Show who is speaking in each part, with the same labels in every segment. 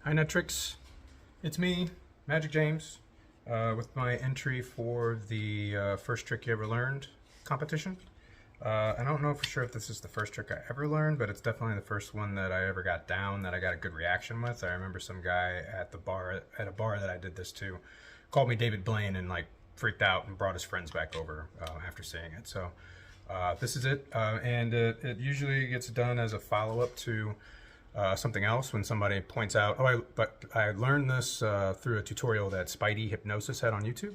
Speaker 1: Hi Netrix, it's me, Magic James, with my entry for the first trick you ever learned competition. I don't know for sure if this is the first trick I ever learned, but it's definitely the first one that I ever got down that I got a good reaction with. I remember some guy at a bar that I did this to, called me David Blaine and like freaked out and brought his friends back over after seeing it. So this is it, and it usually gets done as a follow-up to something else when somebody points out, but I learned this through a tutorial that Spidey Hypnosis had on YouTube,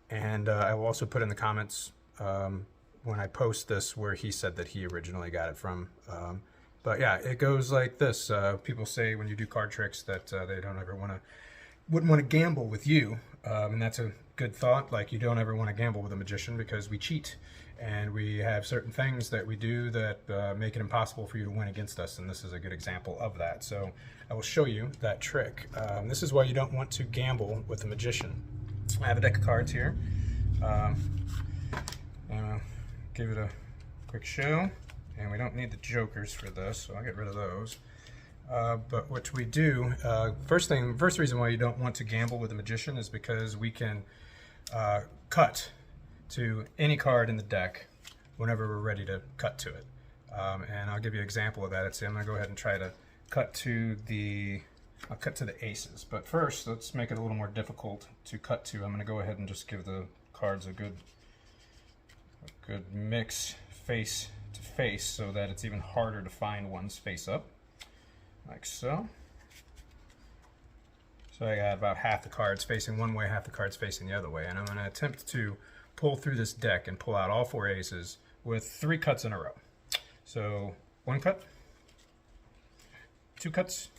Speaker 1: and I will also put in the comments when I post this where he said that he originally got it from. But yeah, it goes like this. People say when you do card tricks that they don't ever wouldn't want to gamble with you, and that's a good thought. Like, you don't ever want to gamble with a magician because we cheat. And we have certain things that we do that make it impossible for you to win against us, and this is a good example of that. So I will show you that trick. This is why you don't want to gamble with a magician. I have a deck of cards here. I'll give it a quick show, and we don't need the jokers for this, so I'll get rid of those. But what we do, first reason why you don't want to gamble with a magician is because we can cut to any card in the deck whenever we're ready to cut to it. And I'll give you an example of that. I'm going to go ahead and try to cut to I'll cut to the aces. But first, let's make it a little more difficult to cut to. I'm going to go ahead and just give the cards a good mix face to face so that it's even harder to find one's face up, like so. So I got about half the cards facing one way, half the cards facing the other way, and I'm going to attempt to pull through this deck and pull out all four aces with 3 cuts in a row. So 1 cut, 2 cuts,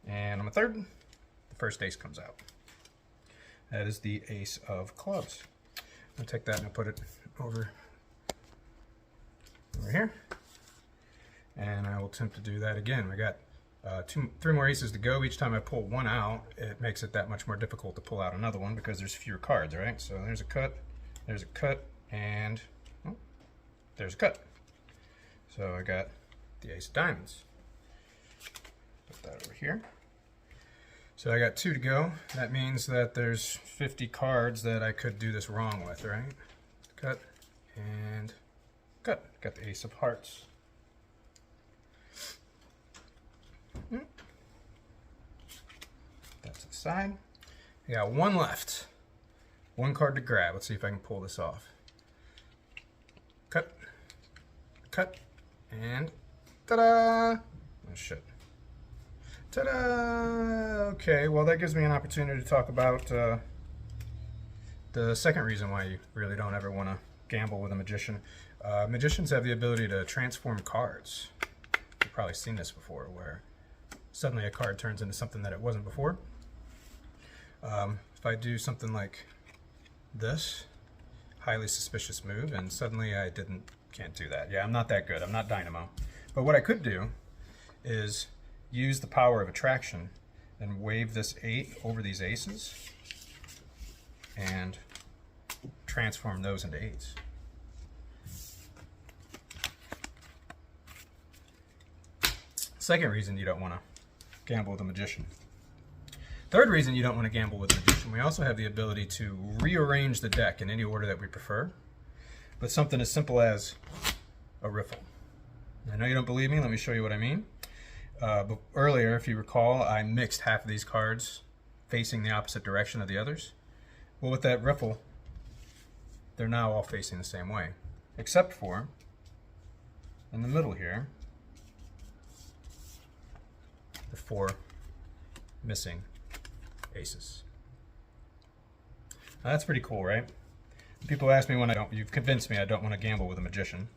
Speaker 1: and on the third, the first ace comes out. That is the ace of clubs. I'll take that and I'll put it over here, and I will attempt to do that again. We got 3 more aces to go. Each time I pull one out, it makes it that much more difficult to pull out another one because there's fewer cards, right? So there's a cut, and there's a cut. So I got the ace of diamonds. Put that over here. So I got 2 to go. That means that there's 50 cards that I could do this wrong with, right? Cut and cut. Got the ace of hearts. That's to the side. I got 1 left. 1 card to grab. Let's see if I can pull this off. Cut, cut, and ta-da! Oh shit. Ta-da! Okay, well that gives me an opportunity to talk about the second reason why you really don't ever want to gamble with a magician. Magicians have the ability to transform cards. You've probably seen this before, where suddenly a card turns into something that it wasn't before. If I do something like this, highly suspicious move, and suddenly I can't do that. Yeah, I'm not that good. I'm not Dynamo. But what I could do is use the power of attraction and wave this 8 over these aces and transform those into 8s. Second reason you don't want to gamble with a magician. Third reason you don't want to gamble with a magician, we also have the ability to rearrange the deck in any order that we prefer, but something as simple as a riffle. I know you don't believe me, let me show you what I mean. But earlier, if you recall, I mixed half of these cards facing the opposite direction of the others. Well, with that riffle, they're now all facing the same way, except for in the middle here, the 4 missing aces. Now that's pretty cool, right? People ask me when you've convinced me I don't want to gamble with a magician.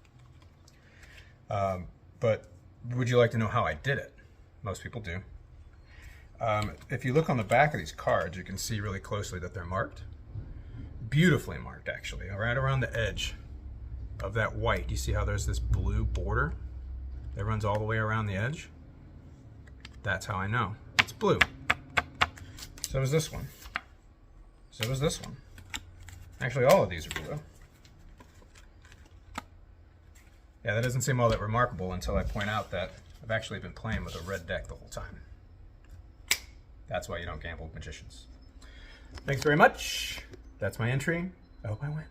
Speaker 1: But would you like to know how I did it? Most people do. If you look on the back of these cards, you can see really closely that they're marked. Beautifully marked, actually. Right around the edge of that white, you see how there's this blue border that runs all the way around the edge? That's how I know. It's blue. So is this one. So is this one. Actually, all of these are blue. Yeah, that doesn't seem all that remarkable until I point out that I've actually been playing with a red deck the whole time. That's why you don't gamble with magicians. Thanks very much. That's my entry. I hope I win.